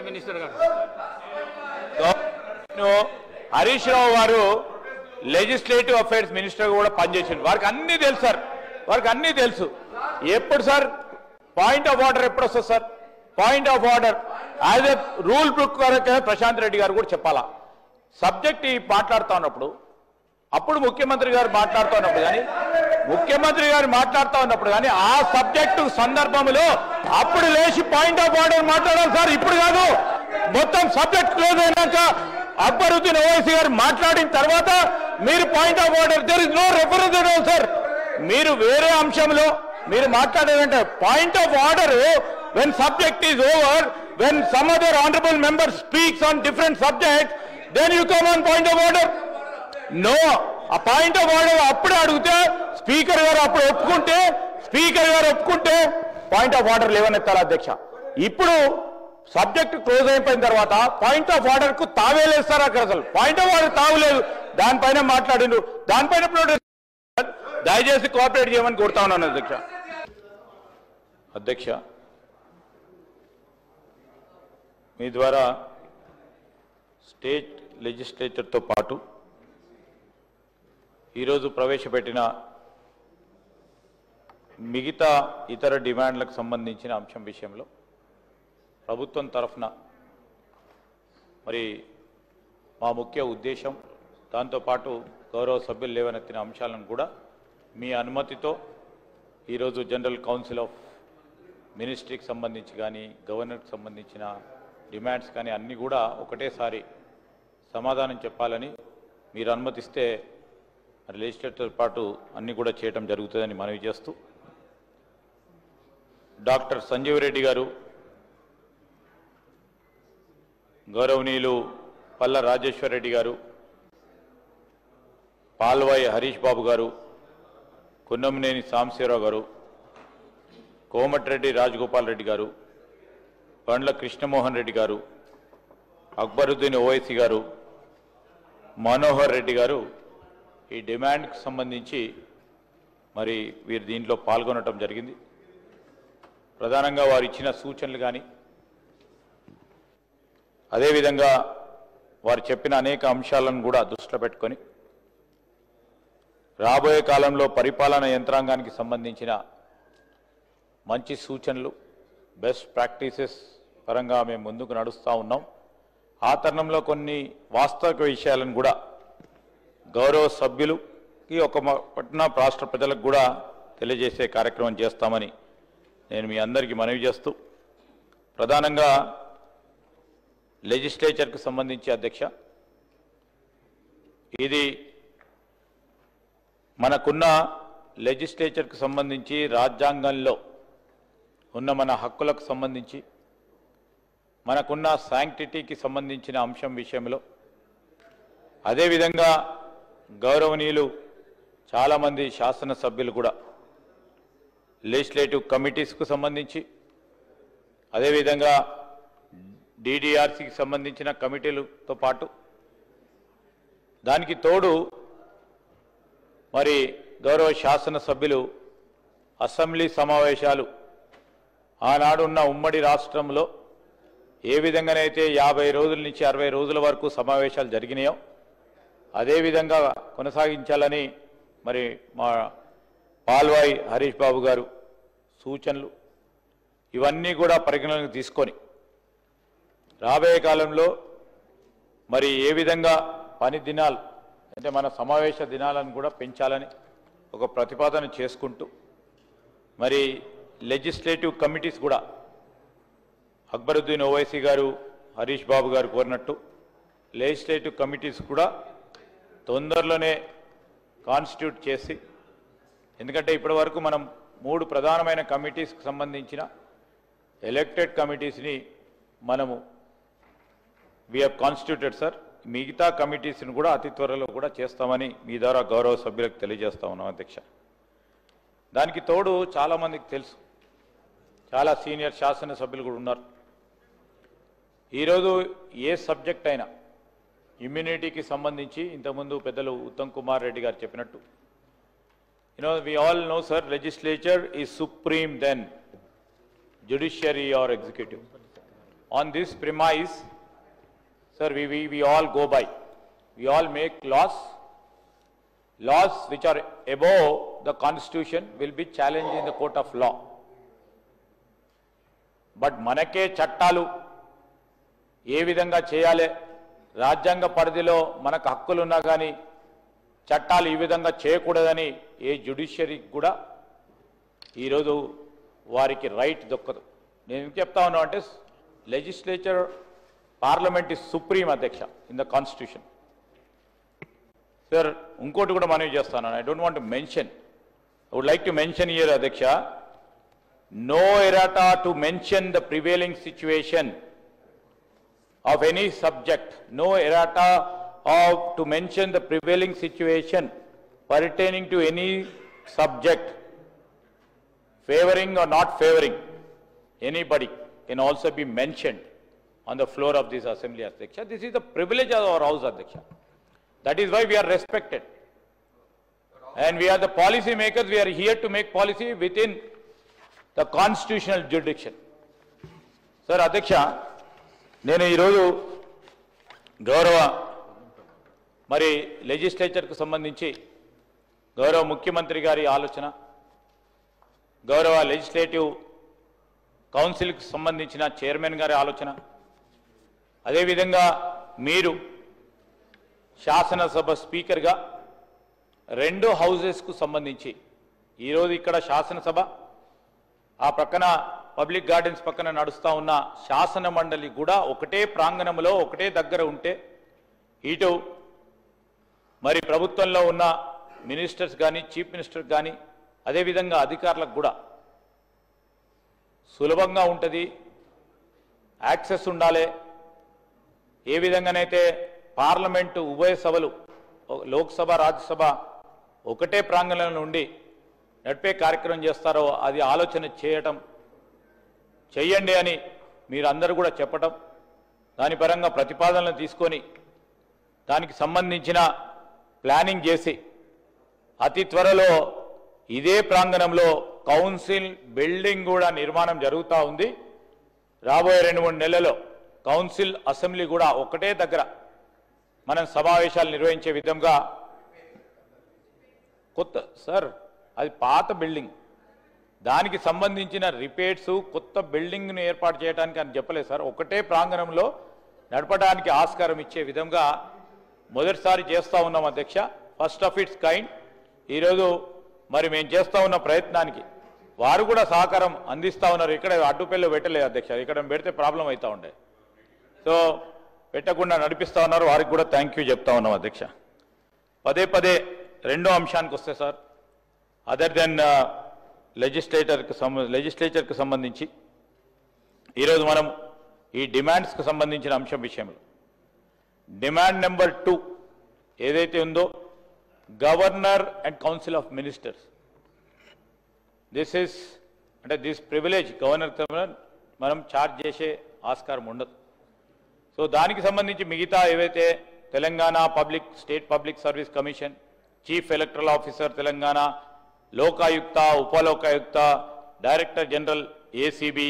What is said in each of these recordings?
చెప్పాలి మినిస్టర్ గారు. హరీష్ రావు గారు లెజిస్లేటివ్ అఫైర్స్ మినిస్టర్ కూడా పనిచేసింది. వారికి అన్ని తెలుసు సార్, వారికి అన్ని తెలుసు. ఎప్పుడు సార్ పాయింట్ ఆఫ్ ఆర్డర్ ఎప్పుడు వస్తుంది sir? Point of order as a rule book Prashant Reddy garu కూడా చెప్పాలా. సబ్జెక్ట్ మాట్లాడుతూ ఉన్నప్పుడు అప్పుడు ముఖ్యమంత్రి గారు మాట్లాడుతూ ఉన్నప్పుడు కానీ ఆ సబ్జెక్టు సందర్భంలో అప్పుడు లేచి పాయింట్ ఆఫ్ ఆర్డర్ మాట్లాడాలి సార్. ఇప్పుడు కాదు, మొత్తం సబ్జెక్ట్ క్లోజ్ అయినాక అక్బరుద్దీన్ ఓవైసీ గారు మాట్లాడిన తర్వాత మీరు point of order, there is no reference at all sir. మీరు వేరే అంశంలో మీరు మాట్లాడేదంటే point of order when subject is over, when some other honourable member speaks on different subject, then you come on point of order. No, ఆ point of order అప్పుడే అడిగితే speaker గారు అప్పుడు ఒప్పుకుంటే పాయింట్ ఆఫ్ ఆర్డర్ లేవనెత్తాలి అధ్యక్ష. ఇప్పుడు subject close అయిపోయిన తర్వాత పాయింట్ ఆఫ్ ఆర్డర్ కు తావేలేస్తారు. అక్కడ అసలు పాయింట్ ఆఫ్ ఆర్డర్ తావులేదు, దానిపైన మాట్లాడిండు, దానిపైన దయచేసి కోఆపరేట్ చేయమని కోరుతా ఉన్నాను అధ్యక్ష. మీ ద్వారా స్టేట్ లెజిస్లేచర్తో పాటు ఈరోజు ప్రవేశపెట్టిన మిగతా ఇతర డిమాండ్లకు సంబంధించిన అంశం విషయంలో ప్రభుత్వం తరఫున మరి మా ముఖ్య ఉద్దేశం, దాంతోపాటు గౌరవ సభ్యులు లేవనెత్తిన అంశాలను కూడా మీ అనుమతితో ఈరోజు జనరల్ కౌన్సిల్ ఆఫ్ మినిస్ట్రీకి సంబంధించి కానీ గవర్నర్కి సంబంధించిన డిమాండ్స్ కానీ అన్నీ కూడా ఒకటేసారి సమాధానం చెప్పాలని మీరు అనుమతిస్తే మరి లెజిస్లేచర్తో పాటు అన్నీ కూడా చేయడం జరుగుతుందని మనవి చేస్తూ, డాక్టర్ సంజీవ్ రెడ్డి గారు, గౌరవనీయులు పల్ల రాజేశ్వర్ రెడ్డి గారు, పాల్వాయి హరీష్ బాబు గారు, కున్నంనేని సాంబశివరావు గారు, కోమటిరెడ్డి రాజగోపాల్ రెడ్డి గారు, బండ్ల కృష్ణమోహన్ రెడ్డి గారు, అక్బరుద్దీన్ ఓవైసీ గారు, మనోహర్ రెడ్డి గారు ఈ డిమాండ్కి సంబంధించి మరి వీరు దీంట్లో పాల్గొనడం జరిగింది. ప్రధానంగా వారు ఇచ్చిన సూచనలు కానీ అదేవిధంగా వారు చెప్పిన అనేక అంశాలను కూడా దృష్టిలో పెట్టుకొని రాబోయే కాలంలో పరిపాలన యంత్రాంగానికి సంబంధించిన మంచి సూచనలు, బెస్ట్ ప్రాక్టీసెస్ పరంగా మేము ముందుకు నడుస్తూ ఉన్నాం. ఆ తరుణంలో కొన్ని వాస్తవిక విషయాలను కూడా గౌరవ సభ్యులకి ఒక పట్న రాష్ట్ర ప్రజలకు కూడా తెలియజేసే కార్యక్రమం చేస్తామని నేను మీ అందరికీ మనవి చేస్తూ, ప్రధానంగా లెజిస్లేచర్కి సంబంధించి అధ్యక్ష, ఇది మనకున్న లెజిస్లేచర్కి సంబంధించి రాజ్యాంగంలో ఉన్న మన హక్కులకు సంబంధించి మనకున్న శాంక్టిటీకి సంబంధించిన అంశం విషయంలో, అదేవిధంగా గౌరవనీయులు చాలామంది శాసనసభ్యులు కూడా లెజిస్లేటివ్ కమిటీస్కు సంబంధించి, అదేవిధంగా డిడిఆర్సీకి సంబంధించిన కమిటీలతో పాటు దానికి తోడు మరి గౌరవ శాసనసభ్యులు అసెంబ్లీ సమావేశాలు ఆనాడున్న ఉమ్మడి రాష్ట్రంలో ఏ విధంగానైతే 50 రోజుల నుంచి 60 రోజుల వరకు సమావేశాలు జరిగినాయో అదేవిధంగా కొనసాగించాలని మరి మా పాల్వాయి హరీష్ బాబు గారు సూచనలు ఇవన్నీ కూడా పరిగణనలోకి తీసుకొని రాబోయే కాలంలో మరి ఏ విధంగా పని దినాలు అంటే మన సమావేశ దినాలను కూడా పెంచాలని ఒక ప్రతిపాదన చేసుకుంటూ మరి లెజిస్లేటివ్ కమిటీస్ కూడా అక్బరుద్దీన్ ఓవైసీ గారు, హరీష్ బాబు గారు కోరినట్టు లెజిస్లేటివ్ కమిటీస్ కూడా తొందరలోనే కాన్స్టిట్యూట్ చేసి, ఎందుకంటే ఇప్పటి వరకు మనం 3 ప్రధానమైన కమిటీస్కి సంబంధించిన ఎలక్టెడ్ కమిటీస్ని మనము వీ హ్యావ్ కాన్స్టిట్యూటెడ్ సార్. మిగతా కమిటీస్ని కూడా అతి త్వరలో కూడా చేస్తామని మీ ద్వారా గౌరవ సభ్యులకు తెలియజేస్తా ఉన్నాం అధ్యక్ష. దానికి తోడు చాలామందికి తెలుసు, చాలా సీనియర్ శాసనసభ్యులు కూడా ఉన్నారు. ఈరోజు ఏ సబ్జెక్ట్ అయినా ఇమ్యూనిటీకి సంబంధించి ఇంతకుముందు పెద్దలు ఉత్తమ్ కుమార్ రెడ్డి గారు చెప్పినట్టు, we all know sir, legislature is supreme then judiciary or executive. on this premise, sir, we all go by. We all make laws. Laws which are above the Constitution will be challenged in the court of law. But మనకే చట్టాలు ఏ విధంగా చేయాలి, రాజ్యాంగ పరిధిలో మనకు హక్కులు ఉన్నా కానీ చట్టాలు ఈ విధంగా చేయకూడదని ఏ జ్యుడిషియరీకి కూడా ఈరోజు వారికి రైట్ దొక్కదు. నేను ఏం చెప్తా ఉన్నా అంటే లెజిస్లేచర్, పార్లమెంట్ ఇస్ సుప్రీం అధ్యక్ష ఇన్ ద కాన్స్టిట్యూషన్. సార్ ఇంకోటి కూడా మనవి చేస్తాను. I don't want to mention, I would like to mention here అధ్యక్ష, no errata to mention the prevailing situation of any subject, no errata to mention the prevailing situation pertaining to any subject, favoring or not favoring anybody can also be mentioned on the floor of this assembly, Adhyaksha. This is the privilege of our house, Adhyaksha. That is why we are respected. And we are the policy makers, we are here to make policy within the constitutional jurisdiction. Sir, Adhyaksha, నేను ఈరోజు గౌరవ మరి లెజిస్లేచర్కు సంబంధించి గౌరవ ముఖ్యమంత్రి గారి ఆలోచన, గౌరవ లెజిస్లేటివ్ కౌన్సిల్కి సంబంధించిన చైర్మన్ గారి ఆలోచన, అదేవిధంగా మీరు శాసనసభ స్పీకర్గా రెండు హౌజెస్కు సంబంధించి ఈరోజు ఇక్కడ శాసనసభ, ఆ పక్కన పబ్లిక్ గార్డెన్స్ పక్కన నడుస్తూ ఉన్న శాసన మండలి కూడా ఒకటే ప్రాంగణంలో ఒకటే దగ్గర ఉంటే ఇటు మరి ప్రభుత్వంలో ఉన్న మినిస్టర్స్ కానీ చీఫ్ మినిస్టర్ కానీ అదేవిధంగా అధికారులకు కూడా సులభంగా ఉంటుంది, యాక్సెస్ ఉండాలి. ఏ విధంగానైతే పార్లమెంటు ఉభయ సభలు లోక్సభ రాజ్యసభ ఒకటే ప్రాంగణంలో నుండి నడిపే కార్యక్రమం చేస్తారో అది ఆలోచన చేయండి అని మీరందరూ కూడా చెప్పటం, దాని పరంగా ప్రతిపాదనలు తీసుకొని దానికి సంబంధించిన ప్లానింగ్ చేసి అతి త్వరలో ఇదే ప్రాంగణంలో కౌన్సిల్ బిల్డింగ్ కూడా నిర్మాణం జరుగుతూ ఉంది. రాబోయే 2-3 నెలల్లో కౌన్సిల్ అసెంబ్లీ కూడా ఒకటే దగ్గర మనం సమావేశాలు నిర్వహించే విధంగా కొత్త, సార్ అది పాత బిల్డింగ్, దానికి సంబంధించిన రిపేర్స్ కొత్త బిల్డింగ్ను ఏర్పాటు చేయడానికి అని చెప్పలేదు సార్. ఒకటే ప్రాంగణంలో నడపడానికి ఆస్కారం ఇచ్చే విధంగా మొదటిసారి చేస్తూ ఉన్నాం అధ్యక్ష, ఫస్ట్ ఆఫ్ ఇట్స్ కైండ్. ఈరోజు మరి మేము చేస్తూ ఉన్న ప్రయత్నానికి వారు కూడా సహకారం అందిస్తూ ఉన్నారు. ఇక్కడ అడ్డుపెళ్ళు పెట్టలేదు అధ్యక్ష, ఇక్కడ పెడితే ప్రాబ్లం అవుతూ ఉండే, సో పెట్టకుండా నడిపిస్తూ ఉన్నారు. వారికి కూడా థ్యాంక్ యూ చెప్తా ఉన్నాం అధ్యక్ష. పదే రెండో అంశానికి వస్తే సార్, అదర్ దెన్ లెజిస్లేచర్కి సంబంధించి ఈరోజు మనం ఈ డిమాండ్స్కి సంబంధించిన అంశం విషయంలో డిమాండ్ నెంబర్ 2 ఏదైతే ఉందో governor and council of ministers, this is అంటే దిస్ ప్రివిలేజ్ గవర్నర్ మనం ఛార్జ్ చేసే ఆస్కారం ఉండదు. సో దానికి సంబంధించి మిగతా ఏవైతే Telangana state public service commission, chief electoral officer Telangana, Lokayukta, Upalokayukta, director general ACB,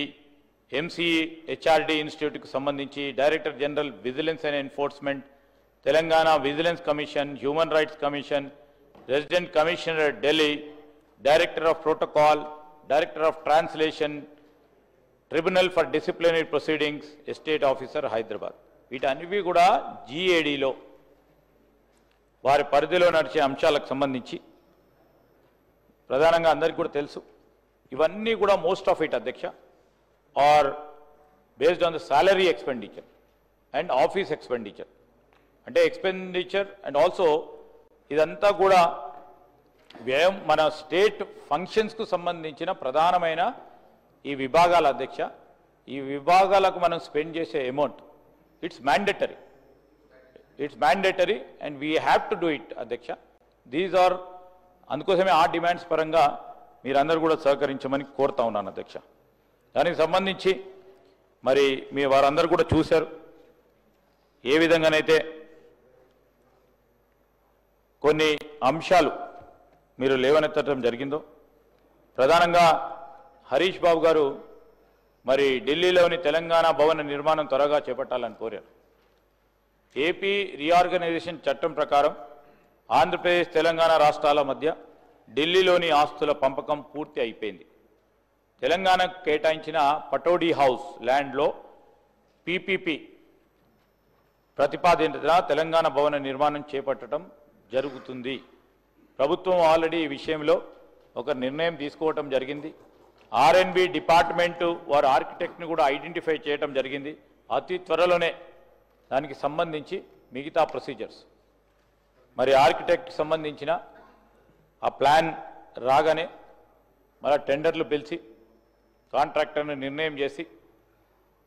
MCHRD ఇన్స్టిట్యూట్కి సంబంధించి director general vigilance and enforcement, Telangana vigilance commission, human rights commission, resident commissioner Delhi, director of protocol, director of translation, tribunal for disciplinary proceedings, estate officer Hyderabad, వీటన్నివి కూడా జీఏడీలో వారి పరిధిలో నడిచే అంశాలకు సంబంధించి ప్రధానంగా అందరికీ కూడా తెలుసు. ఇవన్నీ కూడా మోస్ట్ ఆఫ్ ఇట్ అధ్యక్ష are based on the salary expenditure and office expenditure, అంటే ఎక్స్పెండిచర్ అండ్ ఆల్సో ఇదంతా కూడా వ్యయం మన స్టేట్ ఫంక్షన్స్కు సంబంధించిన ప్రధానమైన ఈ విభాగాల అధ్యక్ష. ఈ విభాగాలకు మనం స్పెండ్ చేసే amount it's mandatory and we have to do it అధ్యక్ష. దీస్ ఆర్ అందుకోసమే ఆ డిమాండ్స్ పరంగా మీరందరూ కూడా సహకరించమని కోరుతా ఉన్నాను అధ్యక్ష. దానికి సంబంధించి మరి మీ వారందరూ కూడా చూశారు ఏ విధంగానైతే కొన్ని అంశాలు మీరు లేవనెత్తడం జరిగిందో. ప్రధానంగా హరీష్ బాబు గారు మరి ఢిల్లీలోని తెలంగాణ భవన నిర్మాణం త్వరగా చేపట్టాలని కోరారు. ఏపీ రీఆర్గనైజేషన్ చట్టం ప్రకారం ఆంధ్రప్రదేశ్ తెలంగాణ రాష్ట్రాల మధ్య ఢిల్లీలోని ఆస్తుల పంపకం పూర్తి అయిపోయింది. తెలంగాణకు కేటాయించిన పటోడీ హౌస్ ల్యాండ్లో పీపీపీ ప్రతిపాదిత తెలంగాణ భవన నిర్మాణం చేపట్టడం జరుగుతుంది. ప్రభుత్వం ఆల్రెడీ ఈ విషయంలో ఒక నిర్ణయం తీసుకోవటం జరిగింది. ఆర్ఎన్బి డిపార్ట్మెంటు వారు ఆర్కిటెక్ట్ని కూడా ఐడెంటిఫై చేయడం జరిగింది. అతి త్వరలోనే దానికి సంబంధించి మిగతా ప్రొసీజర్స్ మరి ఆర్కిటెక్ట్కి సంబంధించిన ఆ ప్లాన్ రాగానే మళ్ళీ టెండర్లు పిలిచి కాంట్రాక్టర్ని నిర్ణయం చేసి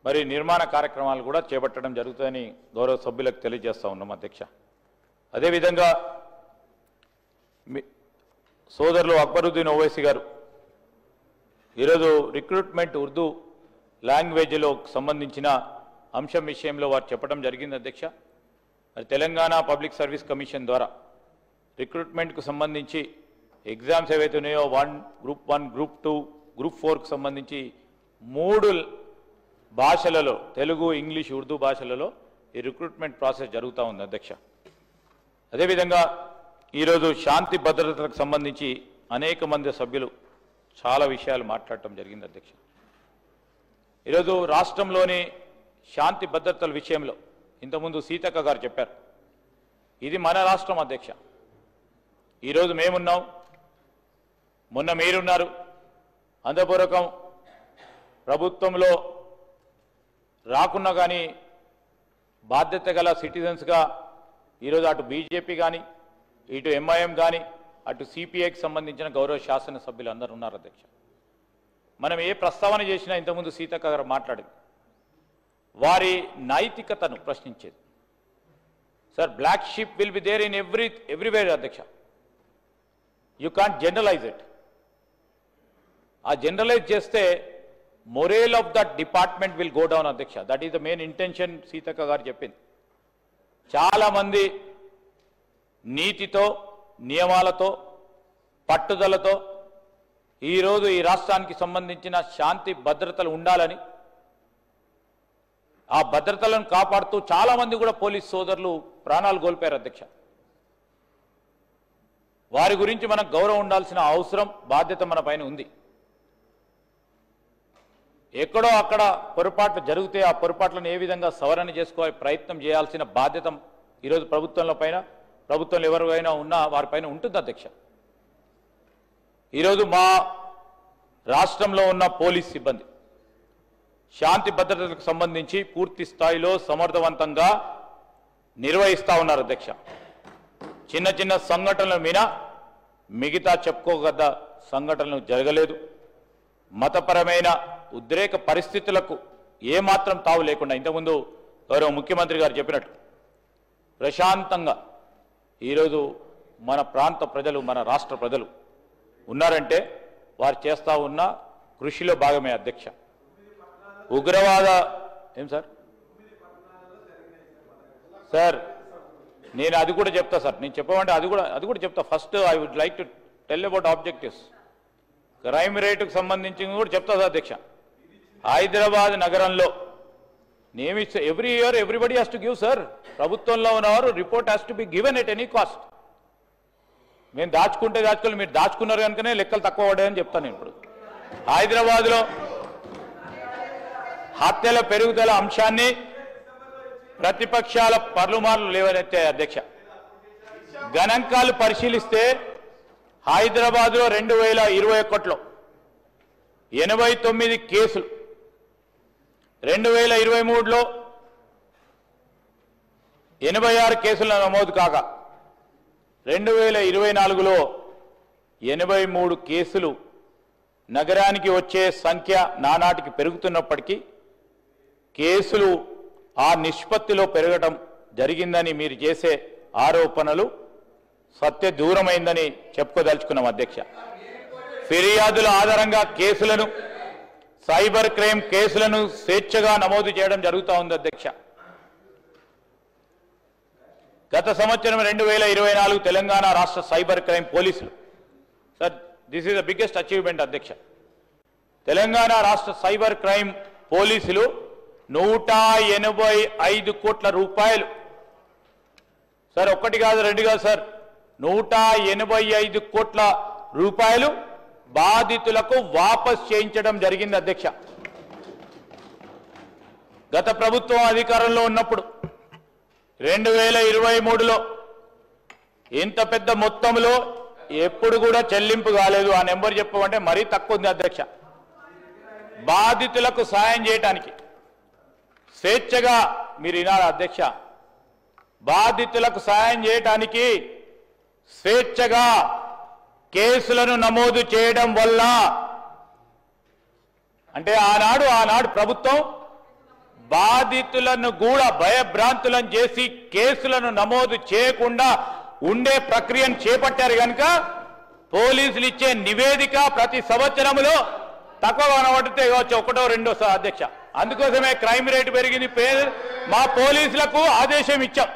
మరి నిర్మాణ కార్యక్రమాలు కూడా చేపట్టడం జరుగుతుందని గౌరవ సభ్యులకు తెలియజేస్తా ఉన్నాం అధ్యక్ష. అదేవిధంగా సోదరులు అక్బరుద్దీన్ ఓవైసీ గారు ఈరోజు రిక్రూట్మెంట్ ఉర్దూ లాంగ్వేజ్లో సంబంధించిన అంశం విషయంలో వారు చెప్పడం జరిగింది అధ్యక్ష. మరి తెలంగాణ పబ్లిక్ సర్వీస్ కమిషన్ ద్వారా రిక్రూట్మెంట్కు సంబంధించి ఎగ్జామ్స్ ఏవైతే ఉన్నాయో గ్రూప్ 1, గ్రూప్ 2, గ్రూప్ 4కు సంబంధించి 3 భాషలలో తెలుగు, ఇంగ్లీష్, ఉర్దూ భాషలలో ఈ రిక్రూట్మెంట్ ప్రాసెస్ జరుగుతూ ఉంది అధ్యక్ష. అదేవిధంగా ఈరోజు శాంతి భద్రతలకు సంబంధించి అనేక మంది సభ్యులు చాలా విషయాలు మాట్లాడటం జరిగింది అధ్యక్ష. ఈరోజు రాష్ట్రంలోని శాంతి భద్రతల విషయంలో ఇంతకుముందు సీతక్క గారు చెప్పారు. ఇది మన రాష్ట్రం అధ్యక్ష. ఈరోజు మేమున్నాం, మొన్న మీరున్నారు. అంతపూర్వకం ప్రభుత్వంలో రాకున్నా కానీ బాధ్యత గల సిటిజన్స్గా ఈరోజు అటు బీజేపీ కానీ, ఇటు ఎంఐఎం కానీ, అటు సిపిఐకి సంబంధించిన గౌరవ శాసనసభ్యులు అందరూ ఉన్నారు అధ్యక్ష. మనం ఏ ప్రస్తావన చేసినా ఇంతకుముందు సీతక్క గారు మాట్లాడింది వారి నైతికతను ప్రశ్నించేది. Sir, black sheep will be there in everywhere అధ్యక్ష. You can't generalize it. ఆ జనరలైజ్ చేస్తే morale of that department will go down అధ్యక్ష. That is the main intention Seethakka గారు చెప్పింది. చాలామంది నీతితో, నియమాలతో, పట్టుదలతో ఈరోజు ఈ రాష్ట్రానికి సంబంధించిన శాంతి భద్రతలు ఉండాలని, ఆ భద్రతలను కాపాడుతూ చాలామంది కూడా పోలీస్ సోదరులు ప్రాణాలు కోల్పోయారు అధ్యక్ష. వారి గురించి మనకు గౌరవం ఉండాల్సిన అవసరం, బాధ్యత మన పైన ఉంది. ఎక్కడో అక్కడ పొరపాట్లు జరిగితే ఆ పొరపాట్లను ఏ విధంగా సవరణ చేసుకోవాలి ప్రయత్నం చేయాల్సిన బాధ్యత ఈరోజు ప్రభుత్వంలో ఎవరైనా ఉన్నా వారిపైన ఉంటుంది అధ్యక్ష. ఈరోజు మా రాష్ట్రంలో ఉన్న పోలీస్ సిబ్బంది శాంతి భద్రతలకు సంబంధించి పూర్తి స్థాయిలో సమర్థవంతంగా నిర్వహిస్తూ ఉన్నారు అధ్యక్ష. చిన్న చిన్న సంఘటనల మీద మిగతా చెప్పుకోగద్ద సంఘటనలు జరగలేదు. మతపరమైన ఉద్రేక పరిస్థితులకు ఏమాత్రం తావు లేకుండా ఇంతకుముందు గౌరవ ముఖ్యమంత్రి గారు చెప్పినట్టు ప్రశాంతంగా ఈరోజు మన ప్రాంత ప్రజలు, మన రాష్ట్ర ప్రజలు ఉన్నారంటే వారు చేస్తూ ఉన్న కృషిలో భాగమే అధ్యక్ష. ఉగ్రవాద ఏం సార్ నేను అది కూడా చెప్తా సార్. నేను చెప్పమంటే అది కూడా చెప్తా. First I would like to tell about objectives. Crime రేటుకు సంబంధించి కూడా చెప్తా సార్ అధ్యక్ష. హైదరాబాద్ నగరంలో every year everybody has to give sir. ప్రభుత్వంలో ఉన్నవారు report has to be given at any cost. మేము దాచుకోవాలి, మీరు దాచుకున్నారు కనుకనే లెక్కలు తక్కువ పడ్డాయని చెప్తాను. ఇప్పుడు హైదరాబాద్లో హత్యల పెరుగుదల అంశాన్ని ప్రతిపక్షాల పర్లుమార్లు లేవనెత్తాయి అధ్యక్ష. గణాంకాలు పరిశీలిస్తే హైదరాబాద్లో 2021లో 89 కేసులు, 2023లో 86 కేసులు నమోదు కాగా 2024లో 83 కేసులు. నగరానికి వచ్చే సంఖ్య నానాటికి పెరుగుతున్నప్పటికీ కేసులు ఆ నిష్పత్తిలో పెరగడం జరిగిందని మీరు చేసే ఆరోపణలు సత్య దూరమైందని చెప్పుకోదలుచుకున్నాం అధ్యక్ష. ఫిర్యాదుల ఆధారంగా కేసులను, సైబర్ క్రైమ్ కేసులను స్వేచ్ఛగా నమోదు చేయడం జరుగుతూ ఉంది అధ్యక్ష. గత సంవత్సరం 2024 తెలంగాణ రాష్ట్ర సైబర్ క్రైమ్ పోలీసులు, sir this is the biggest achievement అధ్యక్ష. తెలంగాణ రాష్ట్ర సైబర్ క్రైమ్ పోలీసులు 185 కోట్ల రూపాయలు సార్, ఒక్కటి కాదు రెండు కాదు సార్, 185 కోట్ల రూపాయలు బాధితులకు వాపస్ చేయించడం జరిగింది అధ్యక్ష. గత ప్రభుత్వం అధికారంలో ఉన్నప్పుడు 2023లో ఇంత పెద్ద మొత్తంలో ఎప్పుడు కూడా చెల్లింపు కాలేదు. ఆ నెంబర్ చెప్పమంటే మరీ తక్కువ ఉంది అధ్యక్ష. బాధితులకు సాయం చేయడానికి స్వేచ్ఛగా మీరు వినాలి అధ్యక్ష, బాధితులకు సాయం చేయడానికి స్వేచ్ఛగా కేసులను నమోదు చేయడం వల్ల అంటే ఆనాడు ప్రభుత్వం బాధితులను కూడా భయభ్రాంతులను చేసి కేసులను నమోదు చేయకుండా ఉండే ప్రక్రియను చేపట్టారు కనుక పోలీసులు ఇచ్చే నివేదిక ప్రతి సంవత్సరంలో తక్కువ కనబడితే కావచ్చు, ఒకటో రెండో అధ్యక్ష. అందుకోసమే క్రైమ్ రేట్ పెరిగింది. మా పోలీసులకు ఆదేశం ఇచ్చాం,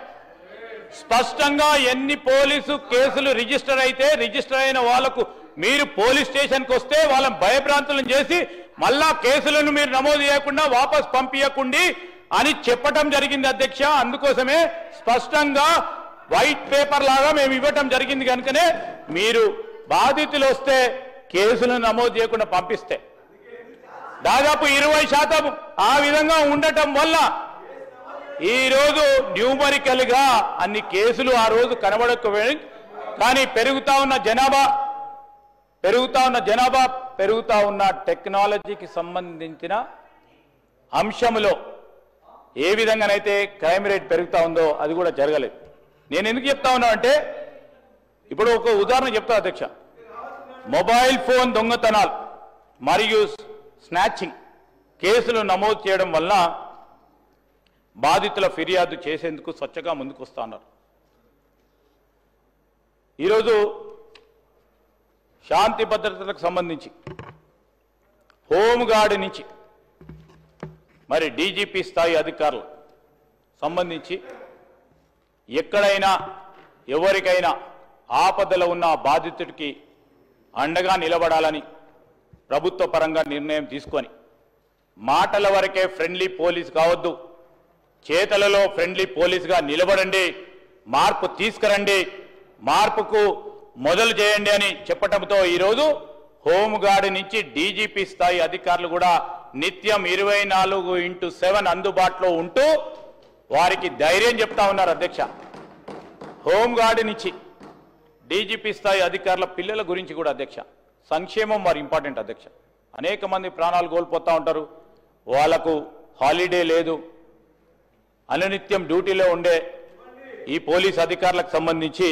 స్పష్టంగా ఎన్ని పోలీసు కేసులు రిజిస్టర్ అయితే రిజిస్టర్ అయిన వాళ్లకు మీరు పోలీస్ స్టేషన్కి వస్తే వాళ్ళని భయభ్రాంతులను చేసి మళ్ళా కేసులను మీరు నమోదు చేయకుండా వాపస్ పంపించకండి అని చెప్పటం జరిగింది అధ్యక్ష. అందుకోసమే స్పష్టంగా వైట్ పేపర్ లాగా మేము ఇవ్వటం జరిగింది. కనుకనే మీరు బాధితులు వస్తే కేసులను నమోదు చేయకుండా పంపిస్తే దాదాపు 20% ఆ విధంగా ఉండటం వల్ల ఈరోజు న్యూమరికల్ గా అన్ని కేసులు ఆ రోజు కనబడకపోయాయి. కానీ పెరుగుతా ఉన్న జనాభా పెరుగుతా ఉన్న టెక్నాలజీకి సంబంధించిన అంశంలో ఏ విధంగానైతే క్రైమ్ రేట్ పెరుగుతా ఉందో అది కూడా జరగలేదు. నేను ఎందుకు చెప్తా ఉన్నా అంటే ఇప్పుడు ఒక ఉదాహరణ చెప్తా అధ్యక్ష. మొబైల్ ఫోన్ దొంగతనాలు మరియు స్నాచింగ్ కేసులు నమోదు చేయడం వల్ల బాధితుల ఫిర్యాదు చేసేందుకు స్వచ్ఛగా ముందుకు వస్తా ఉన్నారు. ఈరోజు శాంతి భద్రతలకు సంబంధించి హోంగార్డ్ నుంచి మరి డీజీపీ స్థాయి అధికారులు సంబంధించి ఎక్కడైనా ఎవరికైనా ఆపదలో ఉన్న బాధితుడికి అండగా నిలబడాలని ప్రభుత్వ పరంగా నిర్ణయం తీసుకొని మాటల వరకే ఫ్రెండ్లీ పోలీస్ కావద్దు, చేతలలో ఫ్రెండ్లీ పోలీస్గా నిలబడండి, మార్పు తీసుకురండి, మార్పుకు మొదలు చేయండి అని చెప్పటంతో ఈరోజు హోంగార్డ్ నుంచి డీజీపీ స్థాయి అధికారులు కూడా నిత్యం 24/7 అందుబాటులో ఉంటూ వారికి ధైర్యం చెప్తా ఉన్నారు అధ్యక్ష. హోంగార్డ్ నుంచి డీజీపీ స్థాయి అధికారుల పిల్లల గురించి కూడా అధ్యక్ష, సంక్షేమం మరి ఇంపార్టెంట్ అధ్యక్ష. అనేక మంది ప్రాణాలు కోల్పోతూ ఉంటారు, వాళ్లకు హాలిడే లేదు, అనునిత్యం డ్యూటీలో ఉండే ఈ పోలీస్ అధికారులకు సంబంధించి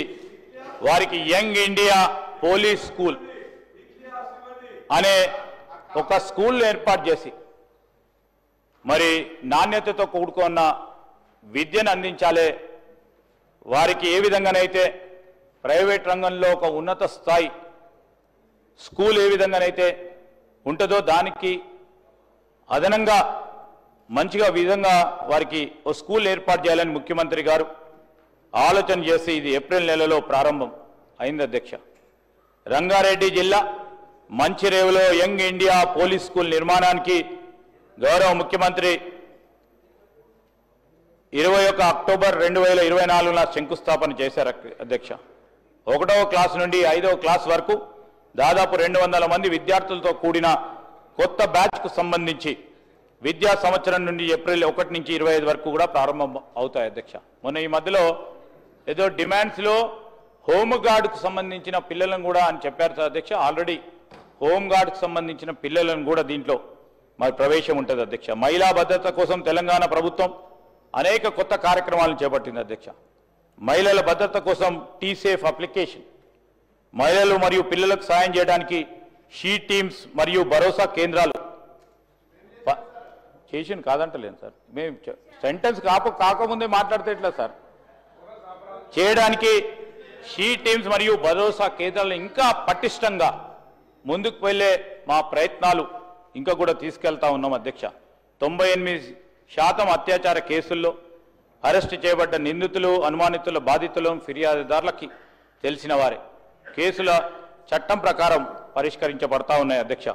వారికి యంగ్ ఇండియా పోలీస్ స్కూల్ అనే ఒక స్కూల్ ఏర్పాటు చేసి మరి నాణ్యతతో కూడుకున్న విద్యను అందించాలి. వారికి ఏ విధంగానైతే ప్రైవేట్ రంగంలో ఒక ఉన్నత స్థాయి స్కూల్ ఏ విధంగానైతే ఉంటుందో దానికి అదనంగా మంచిగా విధంగా వారికి ఓ స్కూల్ ఏర్పాటు చేయాలని ముఖ్యమంత్రి గారు ఆలోచన చేసి ఇది ఏప్రిల్ నెలలో ప్రారంభం అయింది అధ్యక్ష. రంగారెడ్డి జిల్లా మంచిరేవులో యంగ్ ఇండియా పోలీస్ స్కూల్ నిర్మాణానికి గౌరవ ముఖ్యమంత్రి 21 అక్టోబర్ 2024 శంకుస్థాపన చేశారు అధ్యక్ష. 1వ క్లాస్ నుండి 5వ క్లాస్ వరకు దాదాపు 200 మంది విద్యార్థులతో కూడిన కొత్త బ్యాచ్కు సంబంధించి విద్యా సంవత్సరం నుండి ఏప్రిల్ 1 నుంచి 25 వరకు కూడా ప్రారంభం అవుతాయి అధ్యక్ష. మొన్న ఈ మధ్యలో ఏదో డిమాండ్స్లో హోంగార్డ్కు సంబంధించిన పిల్లలను కూడా అని చెప్పారు అధ్యక్ష. ఆల్రెడీ హోంగార్డ్కు సంబంధించిన పిల్లలను కూడా దీంట్లో మరి ప్రవేశం ఉంటుంది అధ్యక్ష. మహిళా భద్రత కోసం తెలంగాణ ప్రభుత్వం అనేక కొత్త కార్యక్రమాలను చేపట్టింది అధ్యక్ష. మహిళల భద్రత కోసం టీసేఫ్ అప్లికేషన్, మహిళలు మరియు పిల్లలకు సాయం చేయడానికి షీ టీమ్స్ మరియు భరోసా కేంద్రాలు చేసిన కాదంటలేను సార్, మేము సెంటెన్స్ కాకముందే మాట్లాడితే ఎట్లా సార్, చేయడానికి షీ టీమ్స్ మరియు భరోసా కేంద్రాలను ఇంకా పటిష్టంగా ముందుకు వెళ్ళే మా ప్రయత్నాలు ఇంకా కూడా తీసుకెళ్తా ఉన్నాం అధ్యక్ష. 98% అత్యాచార కేసుల్లో అరెస్టు చేయబడ్డ నిందితులు, అనుమానితుల, బాధితులు, ఫిర్యాదుదారులకి తెలిసిన వారే కేసుల చట్టం ప్రకారం పరిష్కరించబడతా ఉన్నాయి అధ్యక్ష.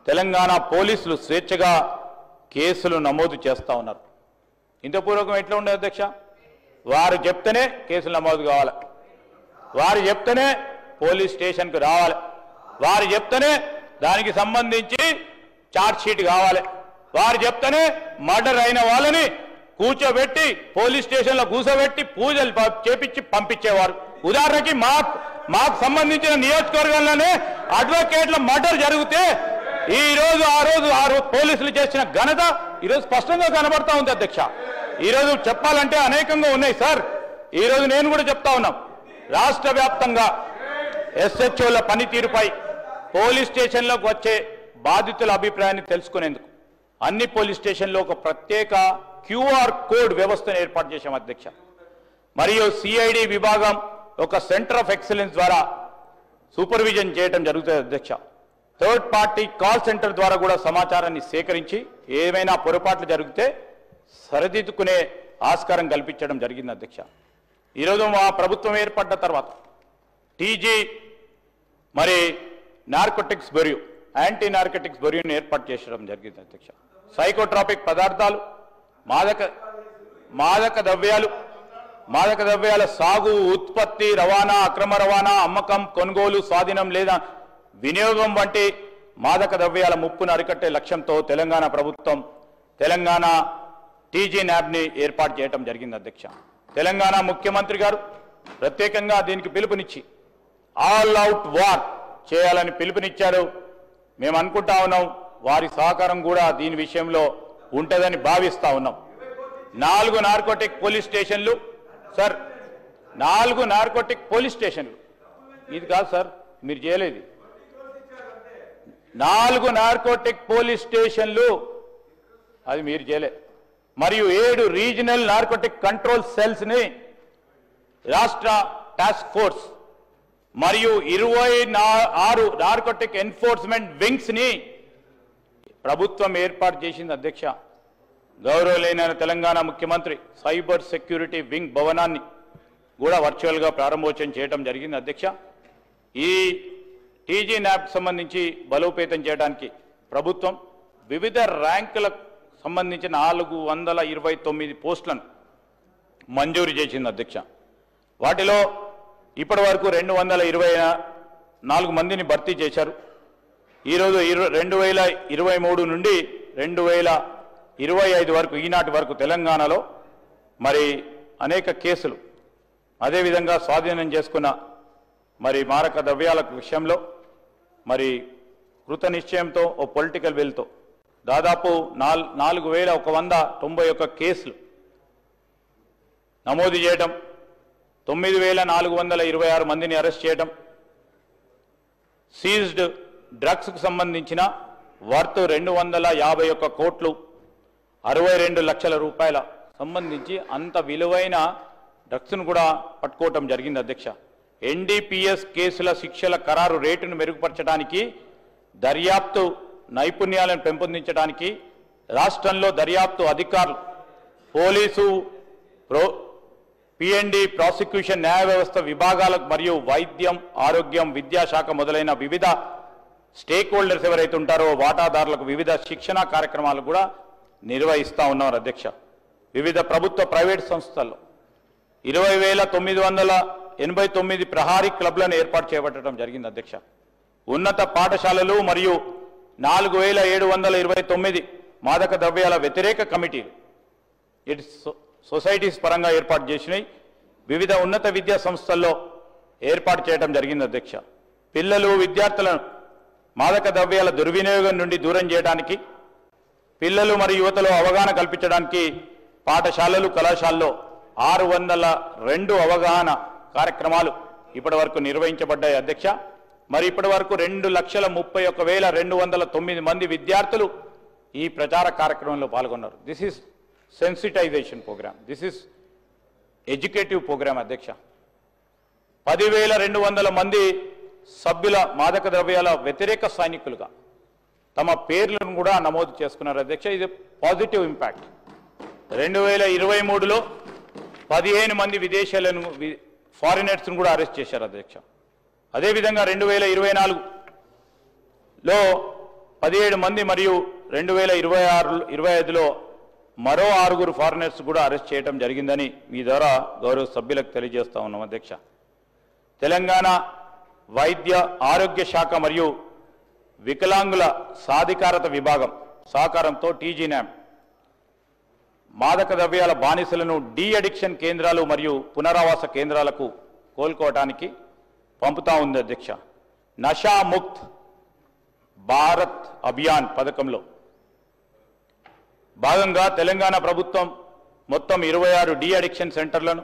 తెలంగాణ పోలీసులు స్వేచ్ఛగా కేసులు నమోదు చేస్తూ ఉన్నారు. ఇంతపూర్వకం ఎట్లా ఉండదు అధ్యక్ష? వారు చెప్తేనే కేసులు నమోదు కావాలి, వారు చెప్తేనే పోలీస్ స్టేషన్కు రావాలి, వారు చెప్తేనే దానికి సంబంధించి ఛార్జ్ షీట్ కావాలి, వారు చెప్తేనే మర్డర్ అయిన వాళ్ళని కూర్చోబెట్టి పోలీస్ స్టేషన్లో కూర్చోబెట్టి పూజలు చేపించి పంపించేవారు. ఉదాహరణకి మాకు సంబంధించిన నియోజకవర్గంలోనే అడ్వకేట్ల మర్డర్ జరిగితే ఈ రోజు ఆ రోజు పోలీసులు చేసిన ఘనత ఈరోజు స్పష్టంగా కనబడతా ఉంది అధ్యక్ష. ఈరోజు చెప్పాలంటే అనేకంగా ఉన్నాయి సార్. ఈరోజు నేను కూడా చెప్తా ఉన్నాం, రాష్ట్ర వ్యాప్తంగా ఎస్హెచ్ఓల పనితీరుపై పోలీస్ స్టేషన్లోకి వచ్చే బాధితుల అభిప్రాయాన్ని తెలుసుకునేందుకు అన్ని పోలీస్ స్టేషన్లో ఒక ప్రత్యేక క్యూఆర్ కోడ్ వ్యవస్థను ఏర్పాటు చేశాం అధ్యక్ష. మరియు సిఐడి విభాగం ఒక సెంటర్ ఆఫ్ ఎక్సలెన్స్ ద్వారా సూపర్విజన్ చేయడం జరుగుతుంది అధ్యక్ష. థర్డ్ పార్టీ కాల్ సెంటర్ ద్వారా కూడా సమాచారాన్ని సేకరించి ఏమైనా పొరపాట్లు జరిగితే సరిదిద్దుకునే ఆస్కారం కల్పించడం జరిగింది అధ్యక్ష. ఈరోజు మా ప్రభుత్వం ఏర్పడ్డ తర్వాత టీజీ మరి నార్కోటిక్స్ బ్యూరో, యాంటీ నార్కోటిక్స్ బ్యూరోని ఏర్పాటు చేయడం జరిగింది అధ్యక్ష. సైకోట్రాపిక్ పదార్థాలు, మాదక ద్రవ్యాల సాగు, ఉత్పత్తి, రవాణా, అక్రమ రవాణా, అమ్మకం, కొనుగోలు, స్వాధీనం లేదా వినియోగం వంటి మాదక ద్రవ్యాల ముప్పును అరికట్టే లక్ష్యంతో తెలంగాణ ప్రభుత్వం తెలంగాణ టీజీ న్యాబ్ని ఏర్పాటు చేయడం జరిగింది అధ్యక్ష. తెలంగాణ ముఖ్యమంత్రి గారు ప్రత్యేకంగా దీనికి పిలుపునిచ్చి ఆల్ అవుట్ వార్ చేయాలని పిలుపునిచ్చారు. మేము అనుకుంటా ఉన్నాం వారి సహకారం కూడా దీని విషయంలో ఉంటుందని భావిస్తా ఉన్నాం. 4 నార్కోటిక్ పోలీస్ స్టేషన్లు సార్, 4 నార్కోటిక్ పోలీస్ స్టేషన్లు, ఇది కాదు సార్ మీరు చేయలేదు, 4 నార్కోటిక్ పోలీస్ స్టేషన్లు అది మీరు చేయలే. మరియు 7 రీజనల్ నార్కోటిక్ కంట్రోల్ సెల్స్ ని రాష్ట్ర టాస్క్ ఫోర్స్ మరియు 26 నార్కోటిక్ ఎన్ఫోర్స్మెంట్ వింగ్స్ ని ప్రభుత్వం ఏర్పాటు చేసింది అధ్యక్ష. గౌరవనీయులైన తెలంగాణ ముఖ్యమంత్రి సైబర్ సెక్యూరిటీ వింగ్ భవనాన్ని కూడా వర్చువల్గా ప్రారంభోత్సవం చేయడం జరిగింది అధ్యక్ష. ఈ టీజీ న్యాప్ సంబంధించి బలోపేతం చేయడానికి ప్రభుత్వం వివిధ ర్యాంకులకు సంబంధించిన 429 పోస్టులను మంజూరు చేసింది అధ్యక్ష. వాటిలో ఇప్పటి వరకు 224 మందిని భర్తీ చేశారు. ఈరోజు 2023 నుండి 2025 వరకు ఈనాటి వరకు తెలంగాణలో మరి అనేక కేసులు, అదేవిధంగా స్వాధీనం చేసుకున్న మరి మారక ద్రవ్యాల విషయంలో మరి కృత నిశ్చయంతో ఓ పొలిటికల్ విల్తో దాదాపు 4191 కేసులు నమోదు చేయడం, 9426 మందిని అరెస్ట్ చేయడం, సీజ్డ్ డ్రగ్స్కు సంబంధించిన వర్త్ 251 కోట్లు 62 లక్షల రూపాయల సంబంధించి అంత విలువైన డ్రగ్స్ను కూడా పట్టుకోవటం జరిగింది అధ్యక్ష. ఎన్డీపీఎస్ కేసుల శిక్షల ఖరారు రేటును మెరుగుపరచడానికి, దర్యాప్తు నైపుణ్యాలను పెంపొందించడానికి రాష్ట్రంలో దర్యాప్తు అధికారులు, పోలీసు, పిఎండి, ప్రాసిక్యూషన్, న్యాయ వ్యవస్థ విభాగాలకు మరియు వైద్యం, ఆరోగ్యం, విద్యాశాఖ మొదలైన వివిధ స్టేక్ హోల్డర్స్ ఎవరైతే ఉంటారో వాటాదారులకు వివిధ శిక్షణ కార్యక్రమాలు కూడా నిర్వహిస్తూ ఉన్నారు అధ్యక్ష. వివిధ ప్రభుత్వ ప్రైవేట్ సంస్థల్లో 20,989 ప్రహారీ క్లబ్లను ఏర్పాటు చేపట్టడం జరిగింది అధ్యక్ష. ఉన్నత పాఠశాలలు మరియు 4,729 మాదక ద్రవ్యాల వ్యతిరేక కమిటీలు ఇటు సొసైటీస్ పరంగా ఏర్పాటు చేసినాయి. వివిధ ఉన్నత విద్యా సంస్థల్లో ఏర్పాటు చేయడం జరిగింది అధ్యక్ష. పిల్లలు, విద్యార్థులను మాదక ద్రవ్యాల దుర్వినియోగం నుండి దూరం చేయడానికి, పిల్లలు మరియు యువతలో అవగాహన కల్పించడానికి పాఠశాలలు, కళాశాలలో 602 అవగాహన కార్యక్రమాలు ఇప్పటి వరకు నిర్వహించబడ్డాయి అధ్యక్ష. మరి ఇప్పటి వరకు 2,31,209 మంది విద్యార్థులు ఈ ప్రచార కార్యక్రమంలో పాల్గొన్నారు. This is sensitization programme, this is educative programme అధ్యక్ష. 10,200 మంది సభ్యుల మాదక ద్రవ్యాల వ్యతిరేక సైనికులుగా తమ పేర్లను కూడా నమోదు చేసుకున్నారు అధ్యక్ష. ఇది పాజిటివ్ ఇంపాక్ట్. 2023లో 15 మంది విదేశీయులను, ఫారినర్స్ను కూడా అరెస్ట్ చేశారు అధ్యక్ష. అదేవిధంగా 2024లో 17 మంది మరియు 2026-25లో మరో 6 ఫారినర్స్ కూడా అరెస్ట్ చేయడం జరిగిందని మీ ద్వారా గౌరవ సభ్యులకు తెలియజేస్తా ఉన్నాం అధ్యక్ష. తెలంగాణ వైద్య ఆరోగ్య శాఖ మరియు వికలాంగుల సాధికారత విభాగం సహకారంతో టీజీ న్యామ్ మాదక ద్రవ్యాల బానిసలను డీ అడిక్షన్ కేంద్రాలు మరియు పునరావాస కేంద్రాలకు కోలుకోవడానికి పంపుతా ఉంది అధ్యక్ష. నషా ముక్త్ భారత్ అభియాన్ పథకంలో భాగంగా తెలంగాణ ప్రభుత్వం మొత్తం 26 డీ అడిక్షన్ సెంటర్లను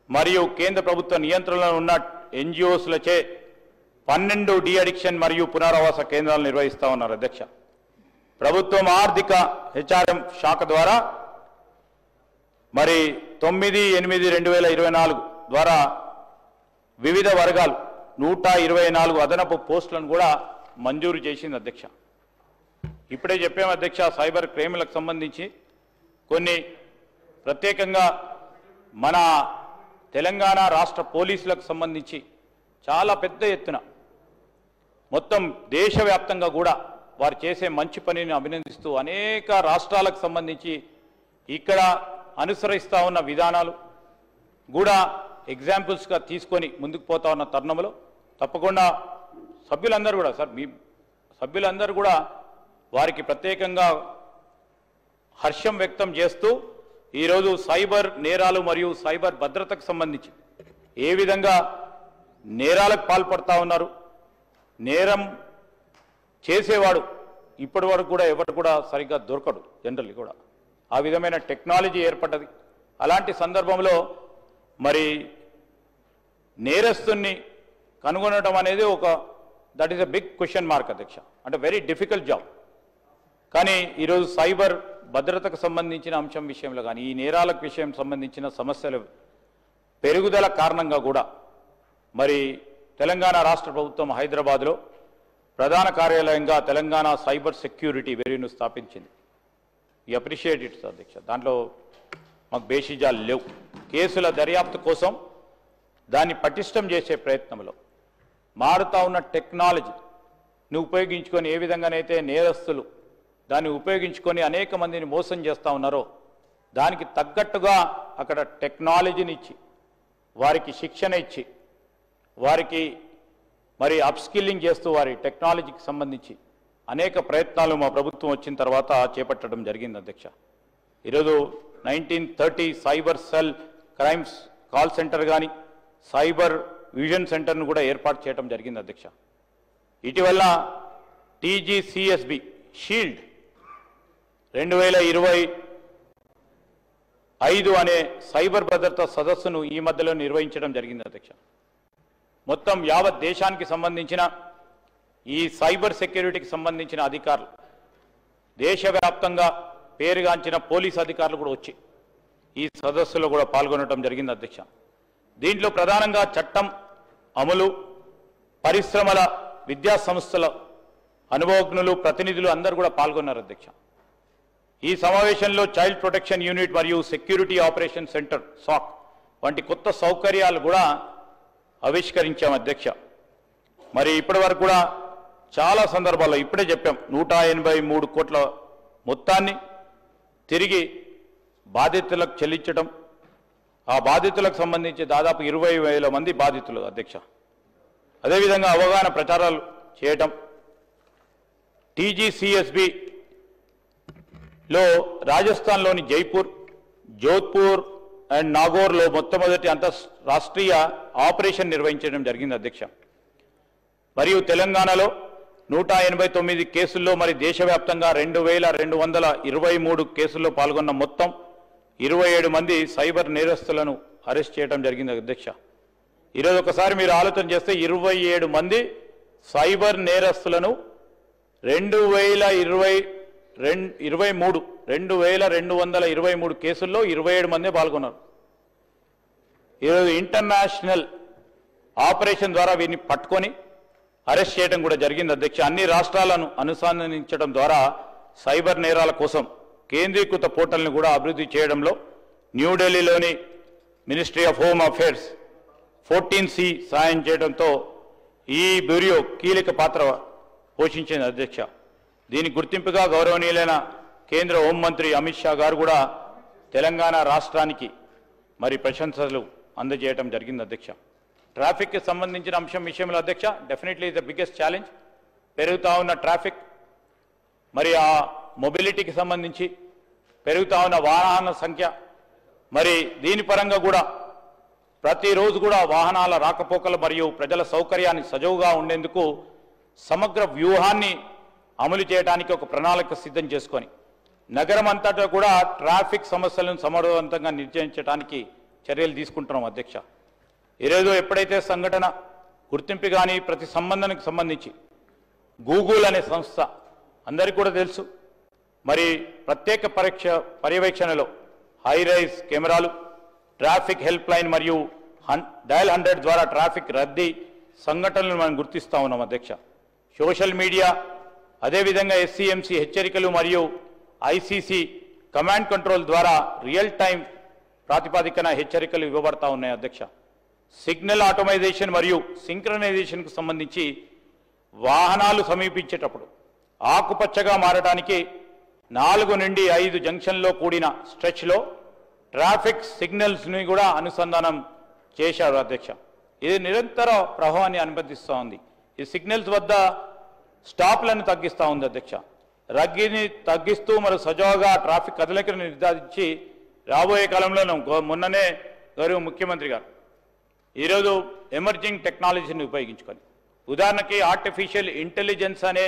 మరియు కేంద్ర ప్రభుత్వ నియంత్రణలో ఉన్న ఎన్జిఓస్లచే 12 డీ అడిక్షన్ మరియు పునరావాస కేంద్రాలు నిర్వహిస్తా ఉన్నారు అధ్యక్ష. ప్రభుత్వం ఆర్థిక హెచ్ఆర్ఎం శాఖ ద్వారా మరి 9/8/2024 ద్వారా వివిధ వర్గాలు 124 అదనపు పోస్టులను కూడా మంజూరు చేసింది అధ్యక్ష. ఇప్పుడే చెప్పాము అధ్యక్ష, సైబర్ క్రైమ్లకు సంబంధించి కొన్ని ప్రత్యేకంగా మన తెలంగాణ రాష్ట్ర పోలీసులకు సంబంధించి చాలా పెద్ద ఎత్తున మొత్తం దేశవ్యాప్తంగా కూడా వారు చేసే మంచి పనిని అభినందిస్తూ అనేక రాష్ట్రాలకు సంబంధించి ఇక్కడ అనుసరిస్తూ ఉన్న విధానాలు కూడా ఎగ్జాంపుల్స్గా తీసుకొని ముందుకు పోతా ఉన్న తరుణంలో తప్పకుండా సభ్యులందరూ కూడా సార్ మీ సభ్యులందరూ కూడా వారికి ప్రత్యేకంగా హర్షం వ్యక్తం చేస్తూ ఈరోజు సైబర్ నేరాలు మరియు సైబర్ భద్రతకు సంబంధించి ఏ విధంగా నేరాలకు పాల్పడతా ఉన్నారు, నేరం చేసేవాడు ఇప్పటి వరకు కూడా ఎవరు కూడా సరిగ్గా దొరకడు జనరల్లీ కూడా, ఆ విధమైన టెక్నాలజీ ఏర్పడ్డది. అలాంటి సందర్భంలో మరి నేరస్తుని కనుగొనడం అనేది that is a big question mark అధ్యక్ష, అంటే వెరీ డిఫికల్ట్ జాబ్. కానీ ఈరోజు సైబర్ భద్రతకు సంబంధించిన అంశం విషయంలో కానీ ఈ నేరాలకు విషయం సంబంధించిన సమస్యల పెరుగుదల కారణంగా కూడా మరి తెలంగాణ రాష్ట్ర ప్రభుత్వం హైదరాబాద్లో ప్రధాన కార్యాలయంగా తెలంగాణ సైబర్ సెక్యూరిటీ వెరీను స్థాపించింది. ఈ అప్రిషియేట్ ఇట్స్ అధ్యక్ష. దాంట్లో మాకు బేషిజాలు లేవు. కేసుల దర్యాప్తు కోసం దాన్ని పటిష్టం చేసే ప్రయత్నంలో మారుతా ఉన్న టెక్నాలజీని ఉపయోగించుకొని ఏ విధంగానైతే నేరస్తులు దాన్ని ఉపయోగించుకొని అనేక మందిని మోసం చేస్తూ ఉన్నారో దానికి తగ్గట్టుగా అక్కడ టెక్నాలజీని ఇచ్చి వారికి శిక్షణ ఇచ్చి వారికి మరి అప్స్కిల్లింగ్ చేస్తూ వారి టెక్నాలజీకి సంబంధించి అనేక ప్రయత్నాలు మా ప్రభుత్వం వచ్చిన తర్వాత చేపట్టడం జరిగింది అధ్యక్ష. ఈరోజు 1930 cyber cell crimes call centre కానీ సైబర్ విజన్ సెంటర్ను కూడా ఏర్పాటు చేయడం జరిగింది అధ్యక్ష. ఇటీవల టీజీసీఎస్బి షీల్డ్ 2025 అనే సైబర్ భద్రతా సదస్సును ఈ మధ్యలో నిర్వహించడం జరిగింది అధ్యక్ష. మొత్తం యావత్ దేశానికి సంబంధించిన ఈ సైబర్ సెక్యూరిటీకి సంబంధించిన అధికారులు దేశవ్యాప్తంగా పేరుగాంచిన పోలీస్ అధికారులు కూడా వచ్చి ఈ సదస్సులో కూడా పాల్గొనడం జరిగింది అధ్యక్ష. దీంట్లో ప్రధానంగా చట్టం అమలు, పరిశ్రమల, విద్యా సంస్థల అనుభవజ్ఞులు, ప్రతినిధులు అందరూ కూడా పాల్గొన్నారు అధ్యక్ష. ఈ సమావేశంలో చైల్డ్ ప్రొటెక్షన్ యూనిట్ మరియు సెక్యూరిటీ ఆపరేషన్ సెంటర్ సాక్ వంటి కొత్త సౌకర్యాలు కూడా ఆవిష్కరించాం అధ్యక్ష. మరి ఇప్పటి వరకు కూడా చాలా సందర్భాల్లో ఇప్పుడే చెప్పాం 183 కోట్ల మొత్తాన్ని తిరిగి బాధితులకు చెల్లించడం, ఆ బాధితులకు సంబంధించి దాదాపు 20,000 మంది బాధితులు అధ్యక్ష. అదేవిధంగా అవగాహన ప్రచారాలు చేయటం, టీజీసీఎస్బిలో రాజస్థాన్లోని జైపూర్, జోధ్పూర్ అండ్ నాగోర్లో మొట్టమొదటి అంతర్రాష్ట్రీయ ఆపరేషన్ నిర్వహించడం జరిగింది అధ్యక్ష. మరియు తెలంగాణలో 189 కేసుల్లో మరి దేశవ్యాప్తంగా 2,223 కేసుల్లో పాల్గొన్న మొత్తం 27 మంది సైబర్ నేరస్తులను అరెస్ట్ చేయడం జరిగింది అధ్యక్ష. ఈరోజు ఒకసారి మీరు ఆలోచన చేస్తే 27 మంది సైబర్ నేరస్తులను 2223 కేసుల్లో 27 మంది పాల్గొన్నారు. ఈరోజు ఇంటర్నేషనల్ ఆపరేషన్ ద్వారా వీరిని పట్టుకొని అరెస్ట్ చేయడం కూడా జరిగింది అధ్యక్ష. అన్ని రాష్ట్రాలను అనుసంధానించడం ద్వారా సైబర్ నేరాల కోసం కేంద్రీకృత పోర్టల్ని కూడా అభివృద్ధి చేయడంలో న్యూఢిల్లీలోని ministry of home affairs 14C సాయం చేయడంతో ఈ బ్యూరో కీలక పాత్ర పోషించింది అధ్యక్ష. దీనికి గుర్తింపుగా గౌరవనీయులైన కేంద్ర హోంమంత్రి అమిత్ షా గారు కూడా తెలంగాణ రాష్ట్రానికి మరి ప్రశంసలు అందజేయడం జరిగింది అధ్యక్ష. ట్రాఫిక్కి సంబంధించిన అంశం విషయంలో అధ్యక్ష డెఫినెట్లీ ద బిగ్గెస్ట్ ఛాలెంజ్ పెరుగుతా ఉన్న ట్రాఫిక్, మరి ఆ మొబిలిటీకి సంబంధించి పెరుగుతా ఉన్న వాహనాల సంఖ్య, మరి దీని పరంగా కూడా ప్రతిరోజు కూడా వాహనాల రాకపోకలు మరియు ప్రజల సౌకర్యాన్ని సజావుగా ఉండేందుకు సమగ్ర వ్యూహాన్ని అమలు చేయడానికి ఒక ప్రణాళిక సిద్ధం చేసుకొని నగరం అంతటా కూడా ట్రాఫిక్ సమస్యలను సమర్థవంతంగా నిర్వహించడానికి చర్యలు తీసుకుంటున్నాం అధ్యక్ష. ఈరోజు ఎప్పుడైతే సంఘటన గుర్తింపు కానీ ప్రతి సంబంధానికి సంబంధించి గూగుల్ అనే సంస్థ అందరికీ కూడా తెలుసు, మరి ప్రత్యేక పర్యవేక్షణలో హై రైజ్ కెమెరాలు, ట్రాఫిక్ హెల్ప్ లైన్ మరియు డయల్ 100 ద్వారా ట్రాఫిక్ రద్దీ సంఘటనలను మనం గుర్తిస్తూ ఉన్నాం అధ్యక్ష. సోషల్ మీడియా, అదేవిధంగా ఎస్సీఎంసీ హెచ్చరికలు మరియు ఐసీసీ కమాండ్ కంట్రోల్ ద్వారా రియల్ టైం ప్రాతిపదికన హెచ్చరికలు ఇవ్వబడతా ఉన్నాయి అధ్యక్ష. సిగ్నల్ ఆటోమైజేషన్ మరియు సింక్రనైజేషన్కు సంబంధించి వాహనాలు సమీపించేటప్పుడు ఆకుపచ్చగా మారడానికి 4 నుండి 5 జంక్షన్లో కూడిన స్ట్రెచ్లో ట్రాఫిక్ సిగ్నల్స్ని కూడా అనుసంధానం చేశారు అధ్యక్ష. ఇది నిరంతర ప్రభావాన్ని అనుమతిస్తూ ఉంది. ఈ సిగ్నల్స్ వద్ద స్టాప్లను తగ్గిస్తూ ఉంది అధ్యక్ష. రద్దీని తగ్గిస్తూ మరి సజావుగా ట్రాఫిక్ కదలికను నిర్ధారించి రాబోయే కాలంలో మొన్ననే గౌరవ ముఖ్యమంత్రి గారు ఈరోజు ఎమర్జింగ్ టెక్నాలజీని ఉపయోగించుకొని, ఉదాహరణకి ఆర్టిఫిషియల్ ఇంటెలిజెన్స్ అనే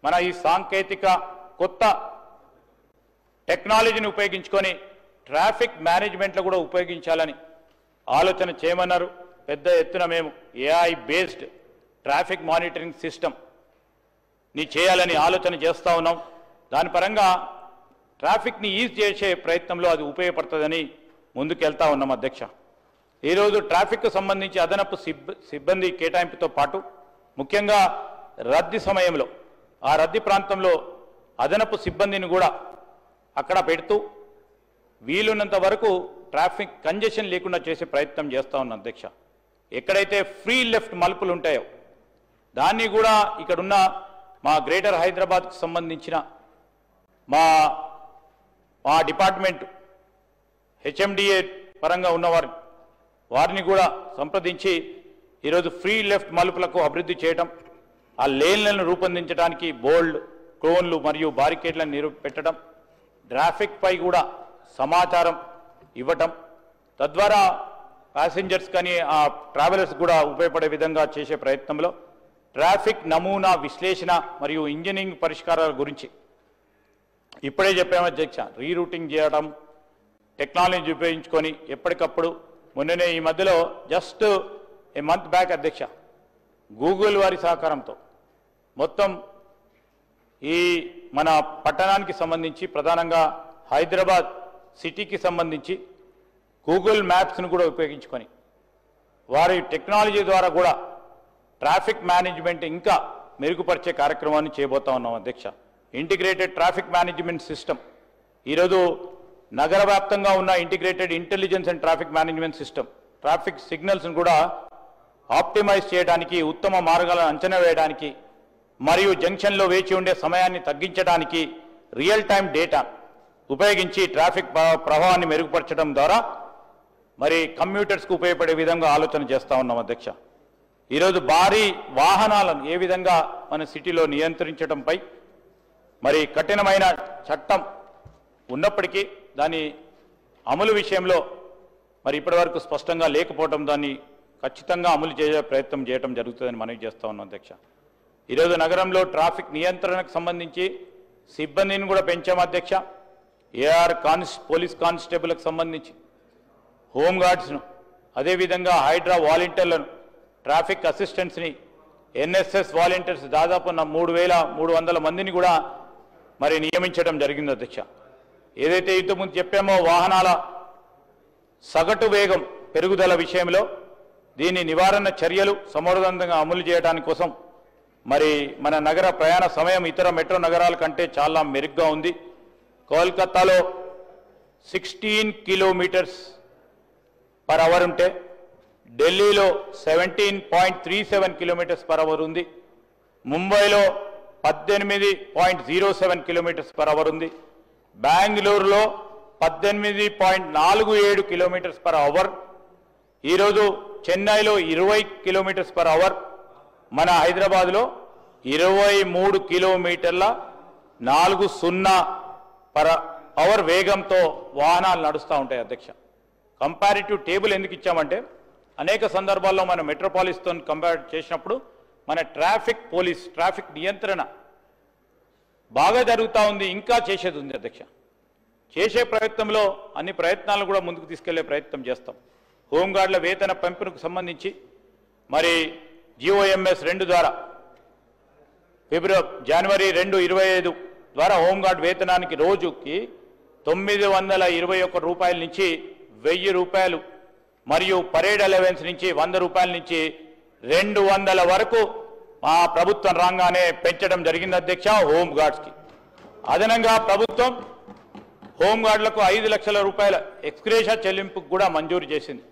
మన ఈ సాంకేతిక కొత్త టెక్నాలజీని ఉపయోగించుకొని ట్రాఫిక్ మేనేజ్మెంట్లో కూడా ఉపయోగించాలని ఆలోచన చేయమన్నారు. పెద్ద ఎత్తున మేము ఏఐ బేస్డ్ ట్రాఫిక్ మానిటరింగ్ సిస్టమ్ని చేయాలని ఆలోచన చేస్తూ ఉన్నాం. దాని పరంగా ట్రాఫిక్ని ఈజ్ చేసే ప్రయత్నంలో అది ఉపయోగపడుతుందని ముందుకెళ్తా ఉన్నాం అధ్యక్ష. ఈరోజు ట్రాఫిక్కు సంబంధించి అదనపు సిబ్బంది కేటాయింపుతో పాటు ముఖ్యంగా రద్దీ సమయంలో ఆ రద్దీ ప్రాంతంలో అదనపు సిబ్బందిని కూడా అక్కడ పెడుతూ వీలున్నంత వరకు ట్రాఫిక్ కంజెషన్ లేకుండా చేసే ప్రయత్నం చేస్తూ ఉన్నాం అధ్యక్ష. ఎక్కడైతే ఫ్రీ లెఫ్ట్ మలుపులు ఉంటాయో దాన్ని కూడా ఇక్కడున్న మా గ్రేటర్ హైదరాబాద్కు సంబంధించిన మా డిపార్ట్మెంట్ హెచ్ఎండిఏ పరంగా ఉన్నవారు వారిని కూడా సంప్రదించి ఈరోజు ఫ్రీ లెఫ్ట్ మలుపులకు అభివృద్ధి చేయడం, ఆ లేన్లను రూపొందించడానికి బోల్డ్ క్లోన్లు మరియు బారికేడ్లను పెట్టడం, ట్రాఫిక్ పై కూడా సమాచారం ఇవ్వటం, తద్వారా ప్యాసింజర్స్ కానీ ఆ ట్రావెలర్స్ కూడా ఉపయోగపడే విధంగా చేసే ప్రయత్నంలో ట్రాఫిక్ నమూనా విశ్లేషణ మరియు ఇంజనీరింగ్ పరిష్కారాల గురించి ఇప్పుడే చెప్పాము అధ్యక్ష. రీరూటింగ్ చేయడం, టెక్నాలజీ ఉపయోగించుకొని ఎప్పటికప్పుడు మొన్ననే ఈ మధ్యలో జస్ట్ ఏ మంత్ బ్యాక్ అధ్యక్ష గూగుల్ వారి సహకారంతో మొత్తం ఈ మన పట్టణానికి సంబంధించి ప్రధానంగా హైదరాబాద్ సిటీకి సంబంధించి గూగుల్ మ్యాప్స్ను కూడా ఉపయోగించుకొని వారి టెక్నాలజీ ద్వారా కూడా ట్రాఫిక్ మేనేజ్మెంట్ ఇంకా మెరుగుపరిచే కార్యక్రమాన్ని చేయబోతా ఉన్నాం అధ్యక్ష. ఇంటిగ్రేటెడ్ ట్రాఫిక్ మేనేజ్మెంట్ సిస్టమ్ ఈరోజు నగర వ్యాప్తంగా ఉన్న integrated intelligence and traffic management system traffic సిగ్నల్స్ను కూడా ఆప్టిమైజ్ చేయడానికి, ఉత్తమ మార్గాలను అంచనా వేయడానికి మరియు జంక్షన్లో వేచి ఉండే సమయాన్ని తగ్గించడానికి రియల్ టైం డేటా ఉపయోగించి ట్రాఫిక్ ప్రభావాన్ని మెరుగుపరచడం ద్వారా మరి కమ్యూటర్స్కు ఉపయోగపడే విధంగా ఆలోచన చేస్తూ ఉన్నాం అధ్యక్ష. ఈరోజు భారీ వాహనాలను ఏ విధంగా మన సిటీలో నియంత్రించడంపై మరి కఠినమైన చట్టం ఉన్నప్పటికీ దాని అమలు విషయంలో మరి ఇప్పటివరకు స్పష్టంగా లేకపోవడం దాన్ని ఖచ్చితంగా అమలు చేసే ప్రయత్నం చేయడం జరుగుతుందని మనవి చేస్తూ ఉన్నాం అధ్యక్ష. ఈరోజు నగరంలో ట్రాఫిక్ నియంత్రణకు సంబంధించి సిబ్బందిని కూడా పెంచాం అధ్యక్ష. ఏఆర్ పోలీస్ కానిస్టేబుల్కి సంబంధించి హోంగార్డ్స్ను, అదేవిధంగా హైడ్రా వాలంటీర్లను, ట్రాఫిక్ అసిస్టెంట్స్ని, ఎన్ఎస్ఎస్ వాలంటీర్స్ దాదాపు 3,300 మందిని కూడా మరి నియమించడం జరిగింది అధ్యక్ష. ఏదైతే ఇంతకుముందు చెప్పామో వాహనాల సగటు వేగం పెరుగుదల విషయంలో దీని నివారణ చర్యలు సమర్థవంతంగా అమలు చేయడానికి కోసం మరి మన నగర ప్రయాణ సమయం ఇతర మెట్రో నగరాల కంటే చాలా మెరుగ్గా ఉంది. కోల్కతాలో 16 కిలోమీటర్స్ పర్ అవర్ ఉంటే ఢిల్లీలో 17.37 కిలోమీటర్స్ పర్ అవర్ ఉంది. ముంబైలో 18.07 km/h ఉంది. బెంగళూరులో 18.47 km/h. ఈరోజు చెన్నైలో 20 km/h. మన హైదరాబాద్లో 23 కిలోమీటర్ల 40/h వేగంతో వాహనాలు నడుస్తూ ఉంటాయి అధ్యక్ష. కంపారిటివ్ టేబుల్ ఎందుకు ఇచ్చామంటే అనేక సందర్భాల్లో మనం మెట్రోపాలిస్తో కంపేర్ చేసినప్పుడు మన ట్రాఫిక్ నియంత్రణ బాగా జరుగుతూ ఉంది, ఇంకా చేసేది ఉంది అధ్యక్ష. చేసే ప్రయత్నంలో అన్ని ప్రయత్నాలు కూడా ముందుకు తీసుకెళ్లే ప్రయత్నం చేస్తాం. హోంగార్డుల వేతన పెంపునకు సంబంధించి మరి GOMS 2 ద్వారా జనవరి 2, 2025 ద్వారా హోంగార్డ్ వేతనానికి రోజుకి 921 రూపాయల నుంచి 1000 రూపాయలు మరియు పరేడ్ అలవెన్స్ నుంచి 100 రూపాయల నుంచి 200 వరకు మా ప్రభుత్వం రాగానే పెంచడం జరిగింది అధ్యక్ష. హోంగార్డ్స్కి అదనంగా ప్రభుత్వం హోంగార్డులకు 5 లక్షల రూపాయల ఎక్స్గ్రేషియా చెల్లింపుకు కూడా మంజూరు చేసింది.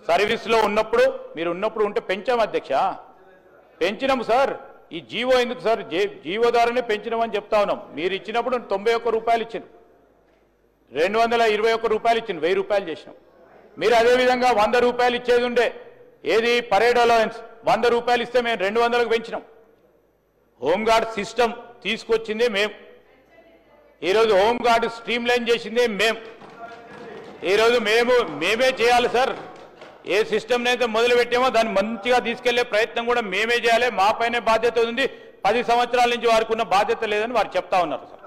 సర్వీస్లో ఉన్నప్పుడు మీరు ఉన్నప్పుడు ఉంటే పెంచాం అధ్యక్ష, పెంచినాము సార్. ఈ జీవో ఎందుకు సార్, జీవో ద్వారానే పెంచినామని చెప్తా ఉన్నాం. మీరు ఇచ్చినప్పుడు 91 రూపాయలు ఇచ్చింది, 221 రూపాయలు ఇచ్చింది, 1000 రూపాయలు చేసినాం. మీరు అదేవిధంగా 100 రూపాయలు ఇచ్చేది ఉండే, ఏది పరేడ్ అలవెన్స్ 100 రూపాయలు ఇస్తే మేము 200కు పెంచినాం. హోంగార్డ్ సిస్టమ్ తీసుకొచ్చిందే మేము, ఈరోజు హోంగార్డ్ స్ట్రీమ్ లైన్ చేసిందే మేము. ఈరోజు మేమే చేయాలి సార్. ఏ సిస్టమ్ని అయితే మొదలు పెట్టామో దాన్ని మంచిగా తీసుకెళ్లే ప్రయత్నం కూడా మేమే చేయాలి. మా పైన బాధ్యత ఉంది. 10 సంవత్సరాల నుంచి వారికి ఉన్న బాధ్యత లేదని వారు చెప్తా ఉన్నారు సార్.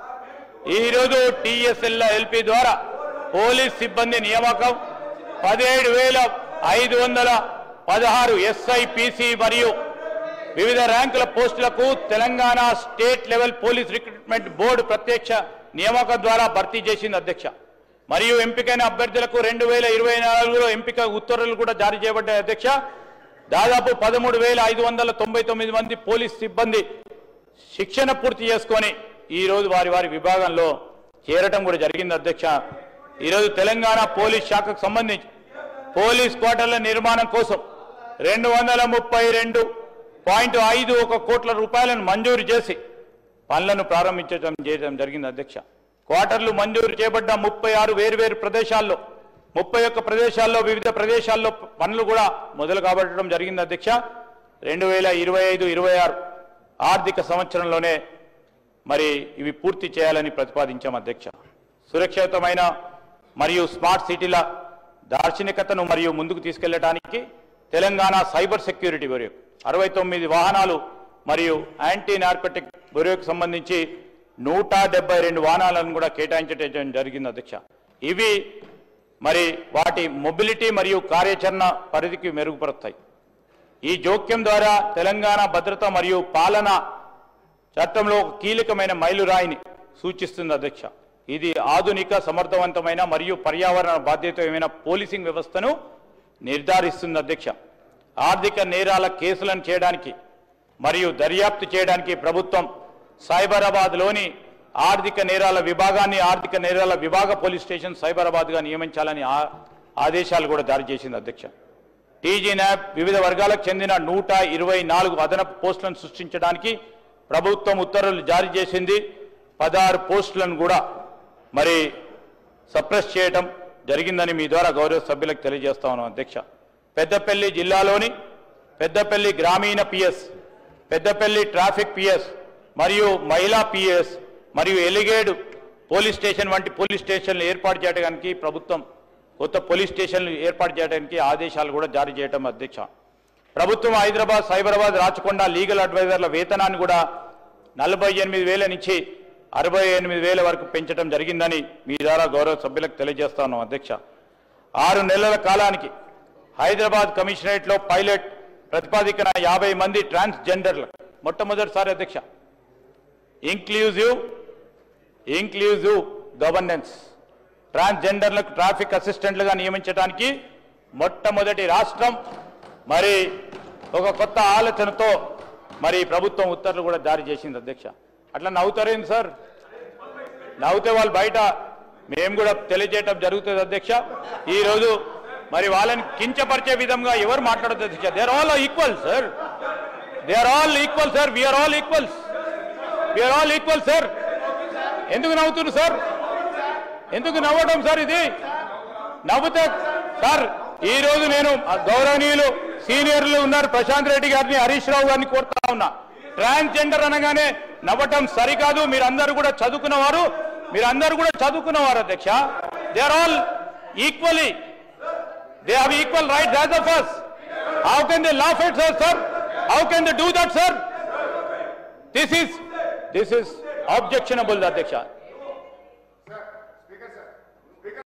ఈరోజు TSLP ద్వారా పోలీస్ సిబ్బంది నియామకం 17,516 SIPC మరియు వివిధ ర్యాంకుల పోస్టులకు Telangana state level police recruitment board ప్రత్యక్ష నియామకం ద్వారా భర్తీ చేసింది అధ్యక్ష. మరియు ఎంపికైన అభ్యర్థులకు 2024లో ఎంపిక ఉత్తర్వులు కూడా జారీ చేయబడ్డాయి అధ్యక్ష. దాదాపు 13,599 మంది పోలీస్ సిబ్బంది శిక్షణ పూర్తి చేసుకొని ఈరోజు వారి విభాగంలో చేరటం కూడా జరిగింది అధ్యక్ష. ఈరోజు తెలంగాణ పోలీస్ శాఖకు సంబంధించి పోలీస్ క్వార్టర్ల నిర్మాణం కోసం 232.51 కోట్ల రూపాయలను మంజూరు చేసి పనులను ప్రారంభించడం జరిగింది అధ్యక్ష. క్వార్టర్లు మంజూరు చేయబడ్డ 36 వేర్వేరు ప్రదేశాల్లో 31 ప్రదేశాల్లో వివిధ ప్రదేశాల్లో పనులు కూడా మొదలు కాబట్టడం జరిగింది అధ్యక్ష. 2025-26 ఆర్థిక సంవత్సరంలోనే మరి ఇవి పూర్తి చేయాలని ప్రతిపాదించాం అధ్యక్ష. సురక్షితమైన మరియు స్మార్ట్ సిటీల దార్శనికతను మరియు ముందుకు తీసుకెళ్లడానికి తెలంగాణ సైబర్ సెక్యూరిటీ బ్యూరో 69 వాహనాలు మరియు యాంటీ నార్కోటిక్ బ్యూరోకి సంబంధించి 172 వాహనాలను కూడా కేటాయించడం జరిగింది అధ్యక్ష. ఇవి మరి వాటి మొబిలిటీ మరియు కార్యాచరణ పరిధికి మెరుగుపరుస్తాయి. ఈ జోక్యం ద్వారా తెలంగాణ భద్రత మరియు పాలన చట్టంలో ఒక కీలకమైన మైలురాయిని సూచిస్తుంది అధ్యక్ష. ఇది ఆధునిక సమర్థవంతమైన మరియు పర్యావరణ బాధ్యతమైన పోలీసింగ్ వ్యవస్థను నిర్ధారిస్తుంది అధ్యక్ష. ఆర్థిక నేరాల కేసులను చేయడానికి మరియు దర్యాప్తు చేయడానికి ప్రభుత్వం సైబరాబాద్లోని ఆర్థిక నేరాల విభాగాన్ని ఆర్థిక నేరాల విభాగ పోలీస్ స్టేషన్ సైబరాబాద్గా నియమించాలని ఆదేశాలు కూడా జారీ చేసింది అధ్యక్ష. TGNAP వివిధ వర్గాలకు చెందిన 124 అదనపు పోస్టులను సృష్టించడానికి ప్రభుత్వం ఉత్తర్వులు జారీ చేసింది. 16 పోస్టులను కూడా మరి సప్రెస్ చేయడం జరిగిందని మీ ద్వారా గౌరవ సభ్యులకు తెలియజేస్తా ఉన్నాం అధ్యక్ష. పెద్దపల్లి జిల్లాలోని పెద్దపల్లి గ్రామీణ PS, పెద్దపల్లి ట్రాఫిక్ PS మరియు మహిళా PS మరియు ఎలిగేడ్ పోలీస్ స్టేషన్ వంటి పోలీస్ స్టేషన్లు ఏర్పాటు చేయడానికి ప్రభుత్వం కొత్త పోలీస్ స్టేషన్లు ఏర్పాటు చేయడానికి ఆదేశాలు కూడా జారీ చేయడం అధ్యక్ష. ప్రభుత్వం హైదరాబాద్, సైబరాబాద్, రాచకొండ లీగల్ అడ్వైజర్ల వేతనాన్ని కూడా 48,000 నుంచి 68,000 వరకు పెంచడం జరిగిందని మీ ద్వారా గౌరవ సభ్యులకు తెలియజేస్తా ఉన్నాం అధ్యక్ష. 6 నెలల కాలానికి హైదరాబాద్ కమిషనరేట్లో పైలట్ ప్రతిపాదికన 50 మంది ట్రాన్స్జెండర్లు మొట్టమొదటిసారి అధ్యక్ష ఇంక్లూజివ్ గవర్నెన్స్ ట్రాన్స్జెండర్లకు ట్రాఫిక్ అసిస్టెంట్లుగా నియమించడానికి మొట్టమొదటి రాష్ట్రం. మరి ఒక కొత్త ఆలోచనతో మరి ప్రభుత్వం ఉత్తర్వులు కూడా జారీ చేసింది అధ్యక్ష. అట్లా నవ్వుతారేంది సార్? నవ్వుతే వాళ్ళు బయట మేము కూడా తెలియజేయటం జరుగుతుంది అధ్యక్ష. ఈరోజు మరి వాళ్ళని కించపరిచే విధంగా ఎవరు మాట్లాడదు అధ్యక్ష. They are all equal sir, they are all equal sir, we are all equals. We are all equal sir. ఎందుకు నవ్వుతున్నారు సార్? ఎందుకు నవ్వడం సార్? ఇది నవ్వుతే సార్, ఈ రోజు నేను గౌరవనీయులు సీనియర్లు ఉన్నారు ప్రశాంత్ రెడ్డి గారిని, హరీష్ రావు గారిని కోరుతా ఉన్నా, ట్రాన్స్జెండర్ అనగానే నవ్వటం సరికాదు. మీరందరూ కూడా చదువుకున్నవారు అధ్యక్ష. They are all equally, they have equal rights as of us. How can they laugh at us, sir? How can they do that, sir? This is objectionable, అధ్యక్ష.